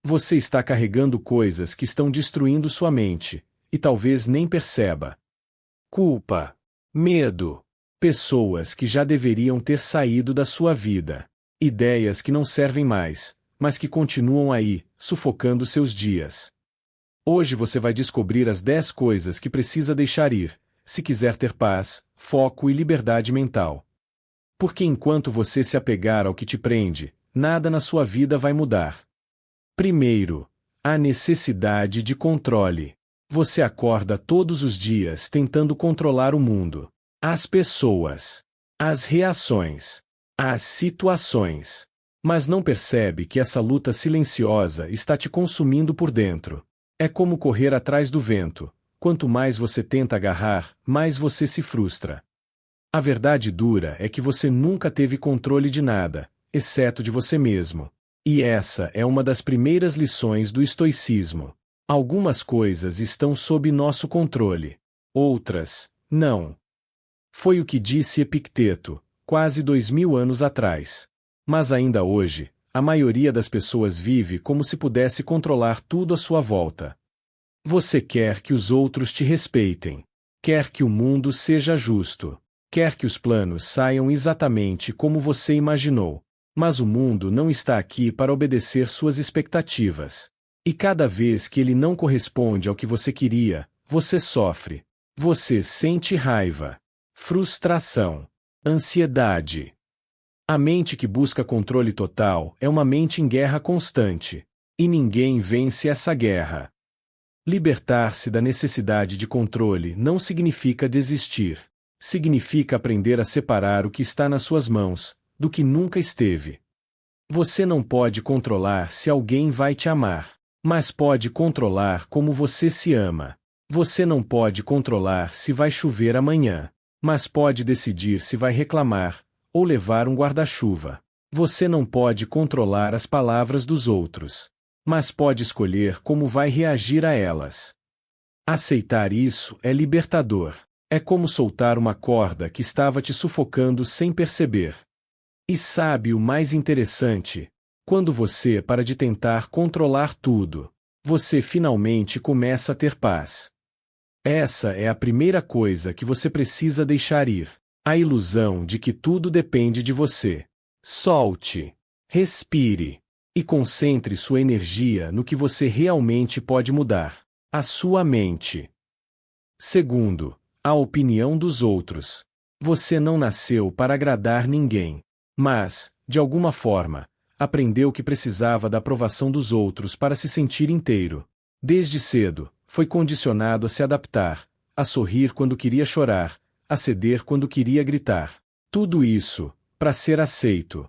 Você está carregando coisas que estão destruindo sua mente, e talvez nem perceba. Culpa, medo, pessoas que já deveriam ter saído da sua vida, ideias que não servem mais, mas que continuam aí, sufocando seus dias. Hoje você vai descobrir as 10 coisas que precisa deixar ir, se quiser ter paz, foco e liberdade mental. Porque enquanto você se apegar ao que te prende, nada na sua vida vai mudar. Primeiro, a necessidade de controle. Você acorda todos os dias tentando controlar o mundo, as pessoas, as reações, as situações. Mas não percebe que essa luta silenciosa está te consumindo por dentro. É como correr atrás do vento. Quanto mais você tenta agarrar, mais você se frustra. A verdade dura é que você nunca teve controle de nada, exceto de você mesmo. E essa é uma das primeiras lições do estoicismo. Algumas coisas estão sob nosso controle. Outras, não. Foi o que disse Epicteto, quase 2000 anos atrás. Mas ainda hoje, a maioria das pessoas vive como se pudesse controlar tudo à sua volta. Você quer que os outros te respeitem. Quer que o mundo seja justo. Quer que os planos saiam exatamente como você imaginou. Mas o mundo não está aqui para obedecer suas expectativas. E cada vez que ele não corresponde ao que você queria, você sofre. Você sente raiva, frustração, ansiedade. A mente que busca controle total é uma mente em guerra constante. E ninguém vence essa guerra. Libertar-se da necessidade de controle não significa desistir. Significa aprender a separar o que está nas suas mãos, do que nunca esteve. Você não pode controlar se alguém vai te amar, mas pode controlar como você se ama. Você não pode controlar se vai chover amanhã, mas pode decidir se vai reclamar, ou levar um guarda-chuva. Você não pode controlar as palavras dos outros, mas pode escolher como vai reagir a elas. Aceitar isso é libertador. É como soltar uma corda que estava te sufocando sem perceber. E sabe o mais interessante? Quando você para de tentar controlar tudo, você finalmente começa a ter paz. Essa é a primeira coisa que você precisa deixar ir. A ilusão de que tudo depende de você. Solte, respire e concentre sua energia no que você realmente pode mudar: a sua mente. Segundo, a opinião dos outros. Você não nasceu para agradar ninguém, mas, de alguma forma, aprendeu que precisava da aprovação dos outros para se sentir inteiro. Desde cedo, foi condicionado a se adaptar, a sorrir quando queria chorar, a ceder quando queria gritar. Tudo isso, para ser aceito.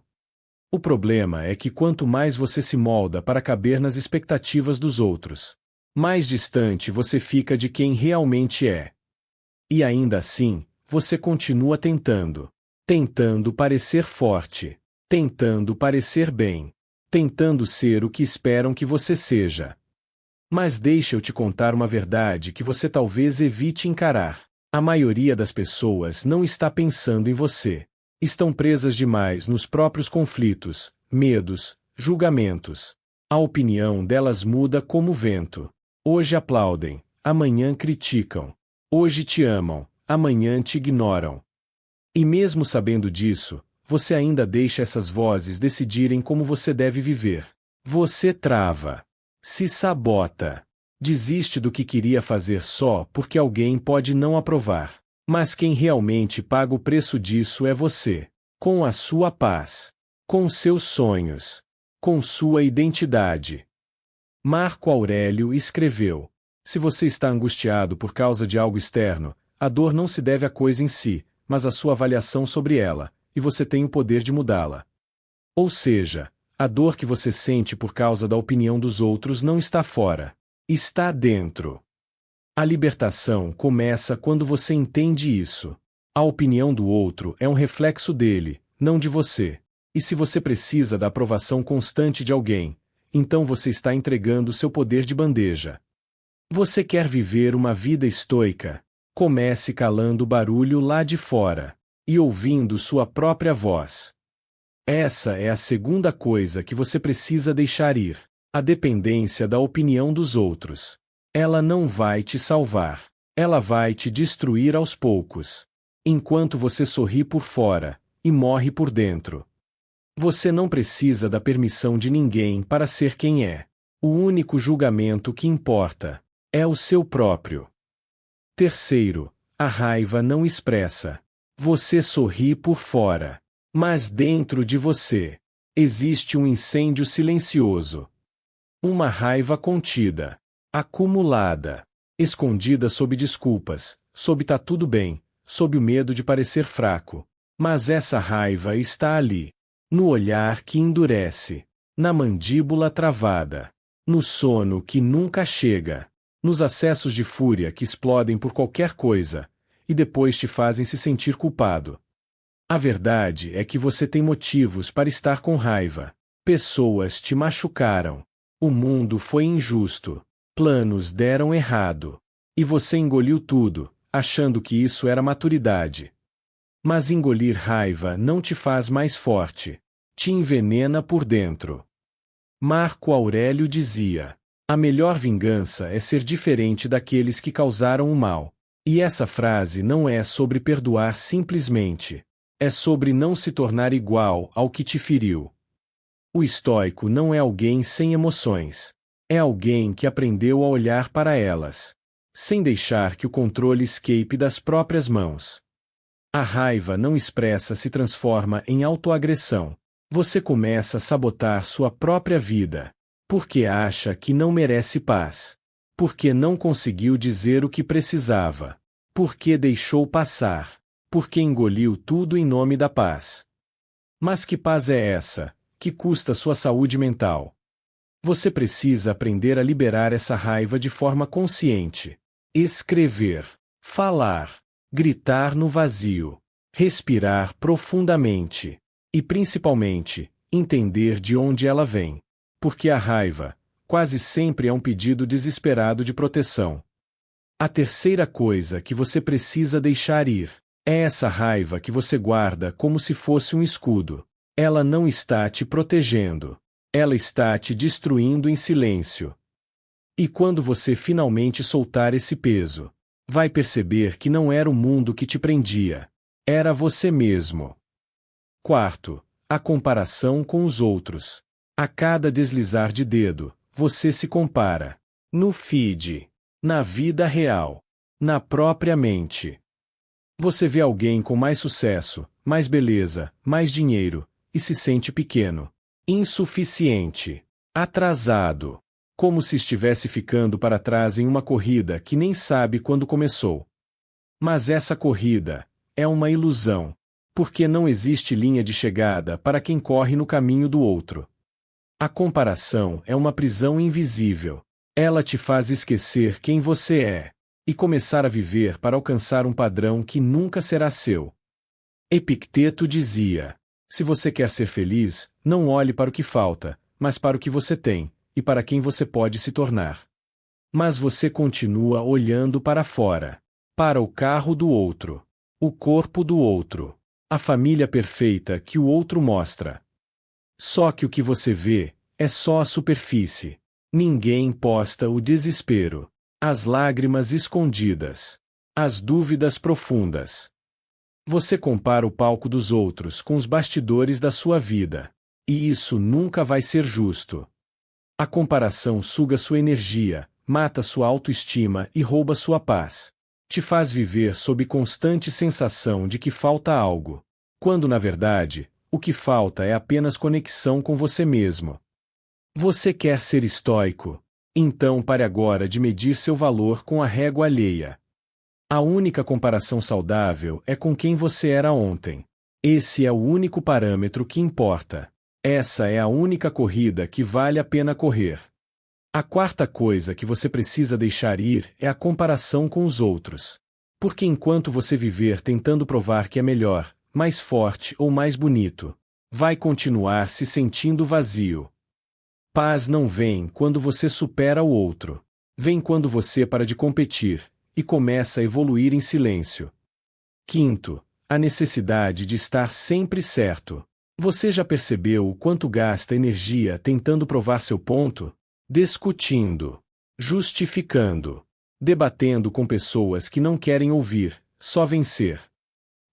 O problema é que quanto mais você se molda para caber nas expectativas dos outros, mais distante você fica de quem realmente é. E ainda assim, você continua tentando. Tentando parecer forte. Tentando parecer bem. Tentando ser o que esperam que você seja. Mas deixa eu te contar uma verdade que você talvez evite encarar. A maioria das pessoas não está pensando em você. Estão presas demais nos próprios conflitos, medos, julgamentos. A opinião delas muda como o vento. Hoje aplaudem, amanhã criticam. Hoje te amam, amanhã te ignoram. E mesmo sabendo disso, você ainda deixa essas vozes decidirem como você deve viver. Você trava. Se sabota. Desiste do que queria fazer só porque alguém pode não aprovar. Mas quem realmente paga o preço disso é você. Com a sua paz. Com seus sonhos. Com sua identidade. Marco Aurélio escreveu: se você está angustiado por causa de algo externo, a dor não se deve à coisa em si, mas à sua avaliação sobre ela, e você tem o poder de mudá-la. Ou seja, a dor que você sente por causa da opinião dos outros não está fora. Está dentro. A libertação começa quando você entende isso. A opinião do outro é um reflexo dele, não de você. E se você precisa da aprovação constante de alguém, então você está entregando seu poder de bandeja. Você quer viver uma vida estoica? Comece calando o barulho lá de fora e ouvindo sua própria voz. Essa é a segunda coisa que você precisa deixar ir. A dependência da opinião dos outros. Ela não vai te salvar. Ela vai te destruir aos poucos. Enquanto você sorri por fora e morre por dentro. Você não precisa da permissão de ninguém para ser quem é. O único julgamento que importa é o seu próprio. Terceiro, a raiva não expressa. Você sorri por fora, mas dentro de você existe um incêndio silencioso. Uma raiva contida, acumulada, escondida sob desculpas, sob tá tudo bem, sob o medo de parecer fraco. Mas essa raiva está ali, no olhar que endurece, na mandíbula travada, no sono que nunca chega, nos acessos de fúria que explodem por qualquer coisa, e depois te fazem se sentir culpado. A verdade é que você tem motivos para estar com raiva. Pessoas te machucaram. O mundo foi injusto. Planos deram errado. E você engoliu tudo, achando que isso era maturidade. Mas engolir raiva não te faz mais forte. Te envenena por dentro. Marco Aurélio dizia: a melhor vingança é ser diferente daqueles que causaram o mal. E essa frase não é sobre perdoar simplesmente. É sobre não se tornar igual ao que te feriu. O estoico não é alguém sem emoções. É alguém que aprendeu a olhar para elas, sem deixar que o controle escape das próprias mãos. A raiva não expressa se transforma em autoagressão. Você começa a sabotar sua própria vida, porque acha que não merece paz, porque não conseguiu dizer o que precisava, porque deixou passar, porque engoliu tudo em nome da paz. Mas que paz é essa, que custa sua saúde mental? Você precisa aprender a liberar essa raiva de forma consciente. Escrever, falar, gritar no vazio, respirar profundamente. E principalmente, entender de onde ela vem. Porque a raiva, quase sempre é um pedido desesperado de proteção. A terceira coisa que você precisa deixar ir é essa raiva que você guarda como se fosse um escudo. Ela não está te protegendo. Ela está te destruindo em silêncio. E quando você finalmente soltar esse peso, vai perceber que não era o mundo que te prendia. Era você mesmo. Quarto, a comparação com os outros. A cada deslizar de dedo, você se compara. No feed, na vida real, na própria mente. Você vê alguém com mais sucesso, mais beleza, mais dinheiro, e se sente pequeno, insuficiente, atrasado, como se estivesse ficando para trás em uma corrida que nem sabe quando começou. Mas essa corrida é uma ilusão, porque não existe linha de chegada para quem corre no caminho do outro. A comparação é uma prisão invisível. Ela te faz esquecer quem você é e começar a viver para alcançar um padrão que nunca será seu. Epicteto dizia: se você quer ser feliz, não olhe para o que falta, mas para o que você tem, e para quem você pode se tornar. Mas você continua olhando para fora, para o carro do outro, o corpo do outro, a família perfeita que o outro mostra. Só que o que você vê é só a superfície. Ninguém posta o desespero, as lágrimas escondidas, as dúvidas profundas. Você compara o palco dos outros com os bastidores da sua vida. E isso nunca vai ser justo. A comparação suga sua energia, mata sua autoestima e rouba sua paz. Te faz viver sob constante sensação de que falta algo, quando na verdade, o que falta é apenas conexão com você mesmo. Você quer ser estoico? Então pare agora de medir seu valor com a régua alheia. A única comparação saudável é com quem você era ontem. Esse é o único parâmetro que importa. Essa é a única corrida que vale a pena correr. A quarta coisa que você precisa deixar ir é a comparação com os outros. Porque enquanto você viver tentando provar que é melhor, mais forte ou mais bonito, vai continuar se sentindo vazio. Paz não vem quando você supera o outro. Vem quando você para de competir e começa a evoluir em silêncio. Quinto, a necessidade de estar sempre certo. Você já percebeu o quanto gasta energia tentando provar seu ponto? discutindo, justificando, debatendo com pessoas que não querem ouvir, só vencer.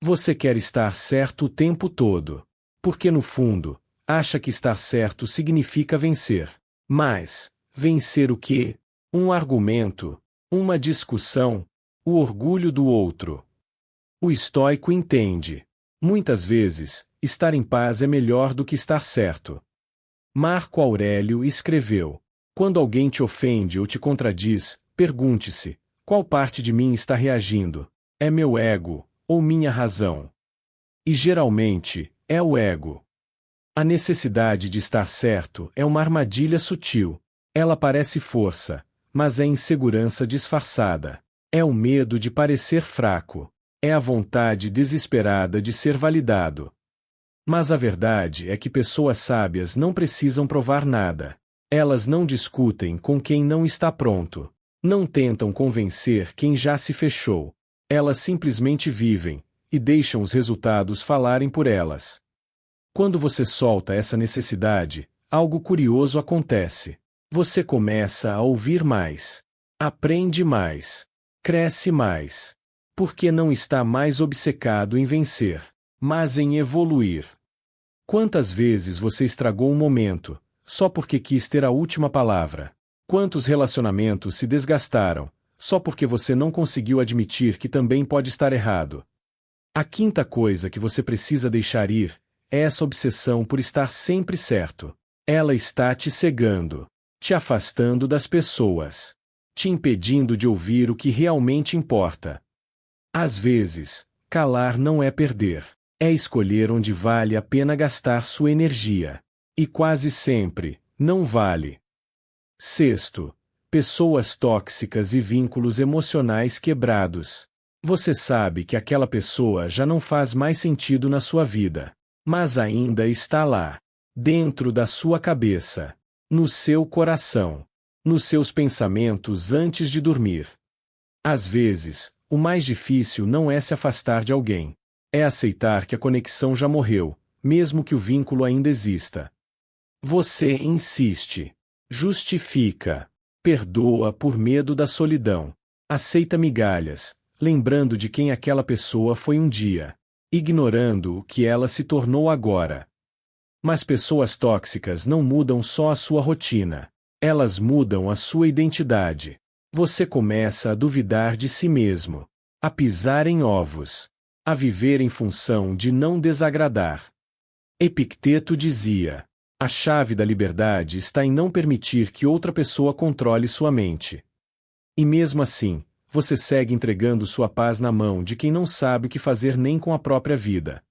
Você quer estar certo o tempo todo, porque no fundo, acha que estar certo significa vencer. Mas, vencer o quê? Um argumento, uma discussão, o orgulho do outro. O estoico entende. Muitas vezes, estar em paz é melhor do que estar certo. Marco Aurélio escreveu: quando alguém te ofende ou te contradiz, pergunte-se: qual parte de mim está reagindo? É meu ego, ou minha razão? E geralmente, é o ego. A necessidade de estar certo é uma armadilha sutil. Ela parece força, mas é insegurança disfarçada. É o medo de parecer fraco. É a vontade desesperada de ser validado. Mas a verdade é que pessoas sábias não precisam provar nada. Elas não discutem com quem não está pronto. Não tentam convencer quem já se fechou. Elas simplesmente vivem, e deixam os resultados falarem por elas. Quando você solta essa necessidade, algo curioso acontece. Você começa a ouvir mais. Aprende mais. Cresce mais. Porque não está mais obcecado em vencer, mas em evoluir. Quantas vezes você estragou um momento, só porque quis ter a última palavra? Quantos relacionamentos se desgastaram, só porque você não conseguiu admitir que também pode estar errado? A quinta coisa que você precisa deixar ir é essa obsessão por estar sempre certo. Ela está te cegando, te afastando das pessoas, te impedindo de ouvir o que realmente importa. Às vezes, calar não é perder, é escolher onde vale a pena gastar sua energia. E quase sempre, não vale. Sexto, pessoas tóxicas e vínculos emocionais quebrados. Você sabe que aquela pessoa já não faz mais sentido na sua vida, mas ainda está lá, dentro da sua cabeça, no seu coração, nos seus pensamentos antes de dormir. Às vezes, o mais difícil não é se afastar de alguém, é aceitar que a conexão já morreu, mesmo que o vínculo ainda exista. Você insiste, justifica, perdoa por medo da solidão, aceita migalhas, lembrando de quem aquela pessoa foi um dia, ignorando o que ela se tornou agora. Mas pessoas tóxicas não mudam só a sua rotina, elas mudam a sua identidade. Você começa a duvidar de si mesmo, a pisar em ovos, a viver em função de não desagradar. Epicteto dizia: a chave da liberdade está em não permitir que outra pessoa controle sua mente. E mesmo assim, você segue entregando sua paz na mão de quem não sabe o que fazer nem com a própria vida.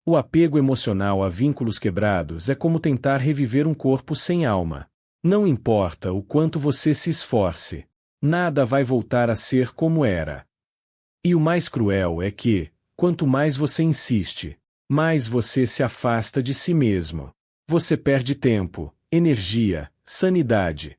O apego emocional a vínculos quebrados é como tentar reviver um corpo sem alma. Não importa o quanto você se esforce, nada vai voltar a ser como era. E o mais cruel é que, quanto mais você insiste, mais você se afasta de si mesmo. Você perde tempo, energia, sanidade.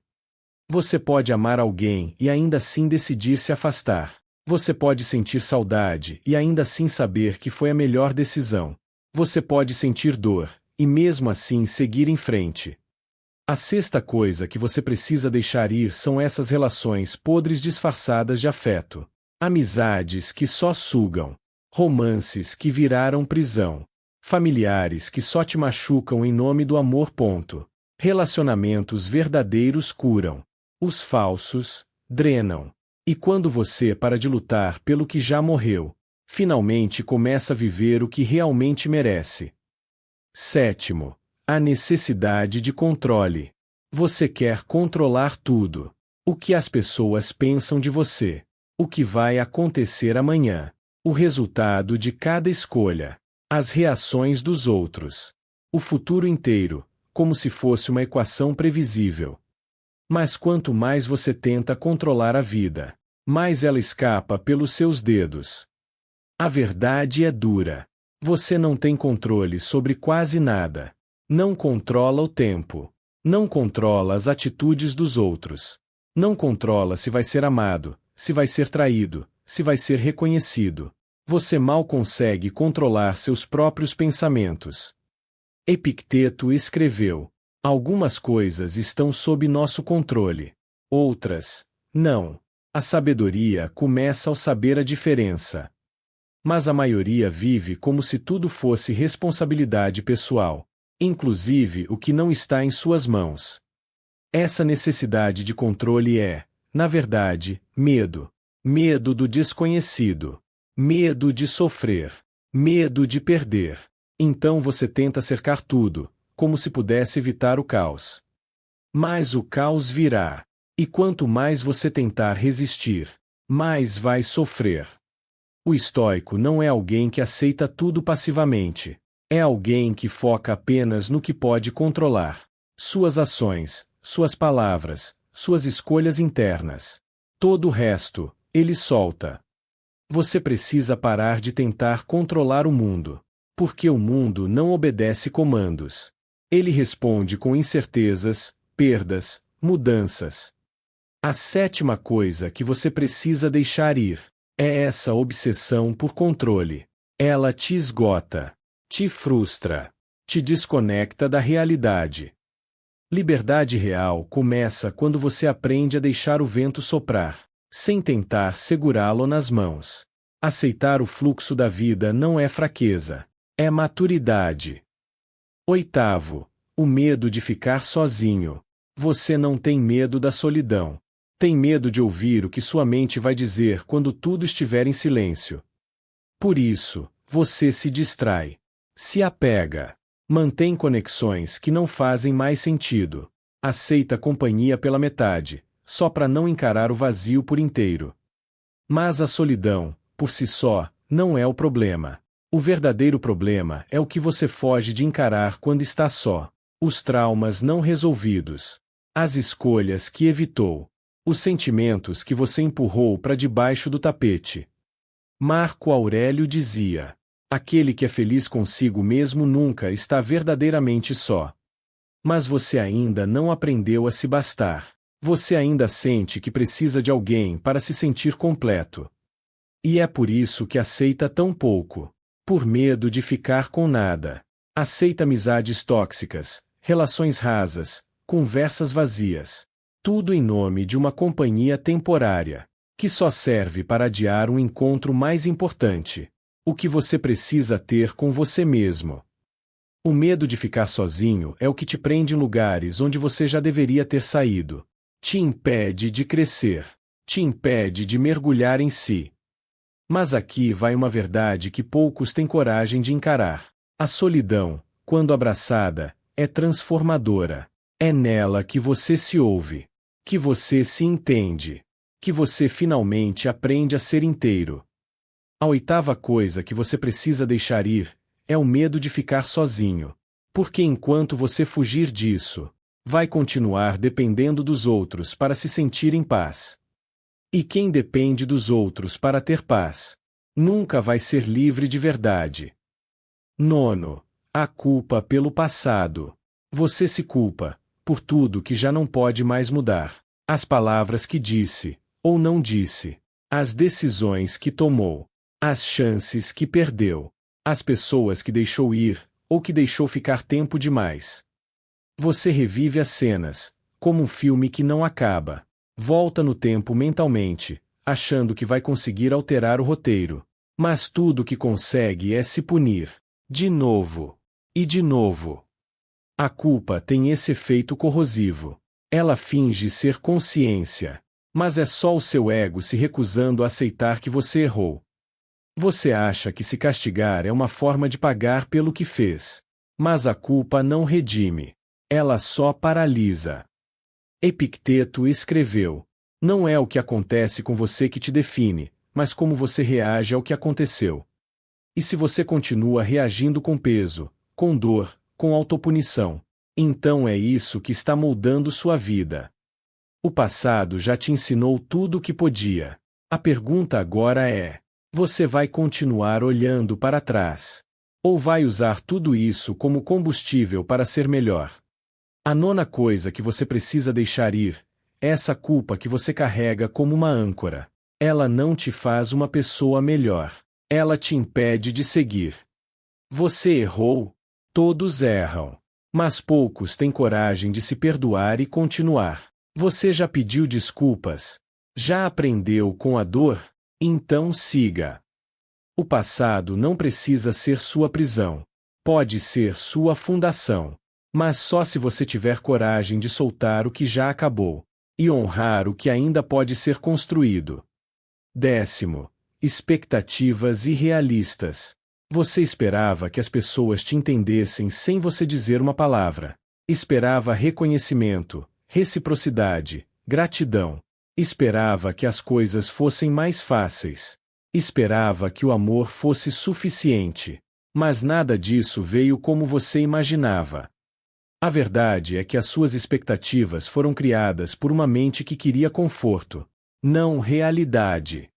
Você pode amar alguém e ainda assim decidir se afastar. Você pode sentir saudade e ainda assim saber que foi a melhor decisão. Você pode sentir dor, e mesmo assim seguir em frente. A sexta coisa que você precisa deixar ir são essas relações podres disfarçadas de afeto. Amizades que só sugam. Romances que viraram prisão. Familiares que só te machucam em nome do amor. Relacionamentos verdadeiros curam. Os falsos drenam. E quando você para de lutar pelo que já morreu, finalmente começa a viver o que realmente merece. Sétimo, a necessidade de controle. Você quer controlar tudo. O que as pessoas pensam de você. O que vai acontecer amanhã. O resultado de cada escolha. As reações dos outros. O futuro inteiro, como se fosse uma equação previsível. Mas quanto mais você tenta controlar a vida, mais ela escapa pelos seus dedos. A verdade é dura. Você não tem controle sobre quase nada. Não controla o tempo. Não controla as atitudes dos outros. Não controla se vai ser amado, se vai ser traído, se vai ser reconhecido. Você mal consegue controlar seus próprios pensamentos. Epicteto escreveu: Algumas coisas estão sob nosso controle. Outras, não. A sabedoria começa ao saber a diferença. Mas a maioria vive como se tudo fosse responsabilidade pessoal, inclusive o que não está em suas mãos. Essa necessidade de controle é, na verdade, medo. Medo do desconhecido. Medo de sofrer. Medo de perder. Então você tenta cercar tudo, como se pudesse evitar o caos. Mas o caos virá. E quanto mais você tentar resistir, mais vai sofrer. O estoico não é alguém que aceita tudo passivamente. É alguém que foca apenas no que pode controlar. Suas ações, suas palavras, suas escolhas internas. Todo o resto, ele solta. Você precisa parar de tentar controlar o mundo. Porque o mundo não obedece comandos. Ele responde com incertezas, perdas, mudanças. A sétima coisa que você precisa deixar ir é essa obsessão por controle. Ela te esgota, te frustra, te desconecta da realidade. Liberdade real começa quando você aprende a deixar o vento soprar, sem tentar segurá-lo nas mãos. Aceitar o fluxo da vida não é fraqueza, é maturidade. Oitavo, o medo de ficar sozinho. Você não tem medo da solidão. Tem medo de ouvir o que sua mente vai dizer quando tudo estiver em silêncio. Por isso, você se distrai. Se apega. Mantém conexões que não fazem mais sentido. Aceita companhia pela metade, só para não encarar o vazio por inteiro. Mas a solidão, por si só, não é o problema. O verdadeiro problema é o que você foge de encarar quando está só. Os traumas não resolvidos. As escolhas que evitou. Os sentimentos que você empurrou para debaixo do tapete. Marco Aurélio dizia: aquele que é feliz consigo mesmo nunca está verdadeiramente só. Mas você ainda não aprendeu a se bastar. Você ainda sente que precisa de alguém para se sentir completo. E é por isso que aceita tão pouco. Por medo de ficar com nada. Aceita amizades tóxicas, relações rasas, conversas vazias. Tudo em nome de uma companhia temporária, que só serve para adiar um encontro mais importante. O que você precisa ter com você mesmo. O medo de ficar sozinho é o que te prende em lugares onde você já deveria ter saído. Te impede de crescer. Te impede de mergulhar em si. Mas aqui vai uma verdade que poucos têm coragem de encarar. A solidão, quando abraçada, é transformadora. É nela que você se ouve. Que você se entende. Que você finalmente aprende a ser inteiro. A oitava coisa que você precisa deixar ir é o medo de ficar sozinho. Porque enquanto você fugir disso, vai continuar dependendo dos outros para se sentir em paz. E quem depende dos outros para ter paz, nunca vai ser livre de verdade. Nono, a culpa pelo passado. Você se culpa por tudo que já não pode mais mudar. As palavras que disse, ou não disse. As decisões que tomou. As chances que perdeu. As pessoas que deixou ir, ou que deixou ficar tempo demais. Você revive as cenas, como um filme que não acaba. Volta no tempo mentalmente, achando que vai conseguir alterar o roteiro. Mas tudo que consegue é se punir. De novo. E de novo. A culpa tem esse efeito corrosivo. Ela finge ser consciência. Mas é só o seu ego se recusando a aceitar que você errou. Você acha que se castigar é uma forma de pagar pelo que fez. Mas a culpa não redime. Ela só paralisa. Epicteto escreveu: não é o que acontece com você que te define, mas como você reage ao que aconteceu. E se você continua reagindo com peso, com dor, com autopunição, então é isso que está moldando sua vida. O passado já te ensinou tudo o que podia. A pergunta agora é: você vai continuar olhando para trás? Ou vai usar tudo isso como combustível para ser melhor? A nona coisa que você precisa deixar ir é essa culpa que você carrega como uma âncora. Ela não te faz uma pessoa melhor. Ela te impede de seguir. Você errou? Todos erram. Mas poucos têm coragem de se perdoar e continuar. Você já pediu desculpas? Já aprendeu com a dor? Então siga. O passado não precisa ser sua prisão. Pode ser sua fundação. Mas só se você tiver coragem de soltar o que já acabou e honrar o que ainda pode ser construído. 10. Expectativas irrealistas. Você esperava que as pessoas te entendessem sem você dizer uma palavra. Esperava reconhecimento, reciprocidade, gratidão. Esperava que as coisas fossem mais fáceis. Esperava que o amor fosse suficiente. Mas nada disso veio como você imaginava. A verdade é que as suas expectativas foram criadas por uma mente que queria conforto, não realidade.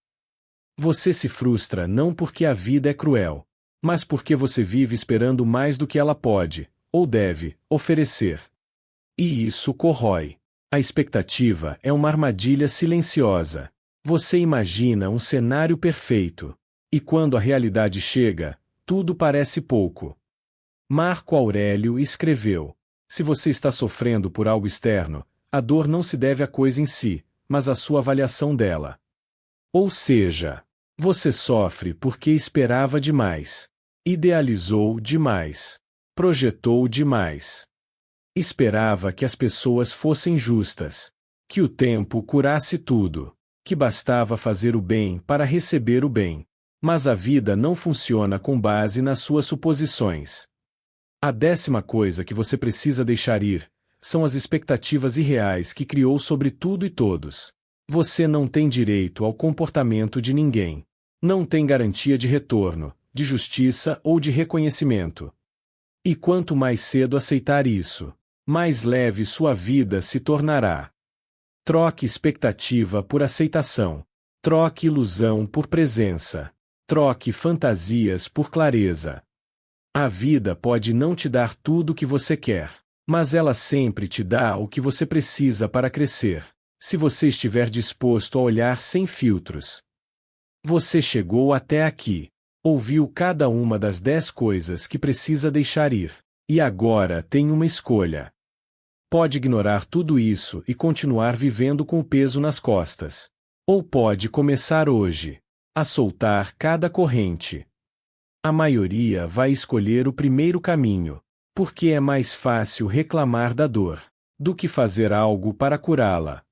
Você se frustra não porque a vida é cruel, mas porque você vive esperando mais do que ela pode, ou deve, oferecer. E isso corrói. A expectativa é uma armadilha silenciosa. Você imagina um cenário perfeito. E quando a realidade chega, tudo parece pouco. Marco Aurélio escreveu: se você está sofrendo por algo externo, a dor não se deve à coisa em si, mas à sua avaliação dela. Ou seja, você sofre porque esperava demais, idealizou demais, projetou demais. Esperava que as pessoas fossem justas, que o tempo curasse tudo, que bastava fazer o bem para receber o bem. Mas a vida não funciona com base nas suas suposições. A 10ª coisa que você precisa deixar ir são as expectativas irreais que criou sobre tudo e todos. Você não tem direito ao comportamento de ninguém. Não tem garantia de retorno, de justiça ou de reconhecimento. E quanto mais cedo aceitar isso, mais leve sua vida se tornará. Troque expectativa por aceitação. Troque ilusão por presença. Troque fantasias por clareza. A vida pode não te dar tudo o que você quer, mas ela sempre te dá o que você precisa para crescer, se você estiver disposto a olhar sem filtros. Você chegou até aqui, ouviu cada uma das 10 coisas que precisa deixar ir, e agora tem uma escolha. Pode ignorar tudo isso e continuar vivendo com o peso nas costas. Ou pode começar hoje a soltar cada corrente. A maioria vai escolher o primeiro caminho, porque é mais fácil reclamar da dor do que fazer algo para curá-la.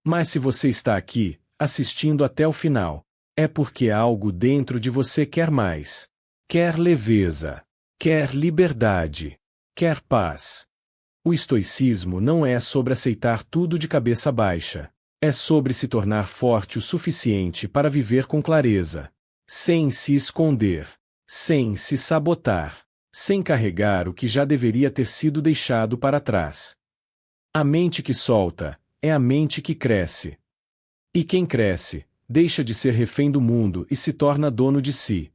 Mas se você está aqui, assistindo até o final, é porque algo dentro de você quer mais. Quer leveza, quer liberdade, quer paz. O estoicismo não é sobre aceitar tudo de cabeça baixa. É sobre se tornar forte o suficiente para viver com clareza, sem se esconder, sem se sabotar, sem carregar o que já deveria ter sido deixado para trás. A mente que solta é a mente que cresce. E quem cresce, deixa de ser refém do mundo e se torna dono de si.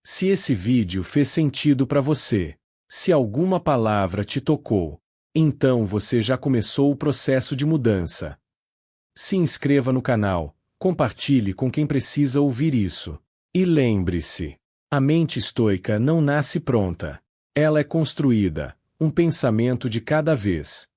Se esse vídeo fez sentido para você, se alguma palavra te tocou, então você já começou o processo de mudança. Se inscreva no canal, compartilhe com quem precisa ouvir isso. E lembre-se, a mente estoica não nasce pronta. Ela é construída, um pensamento de cada vez.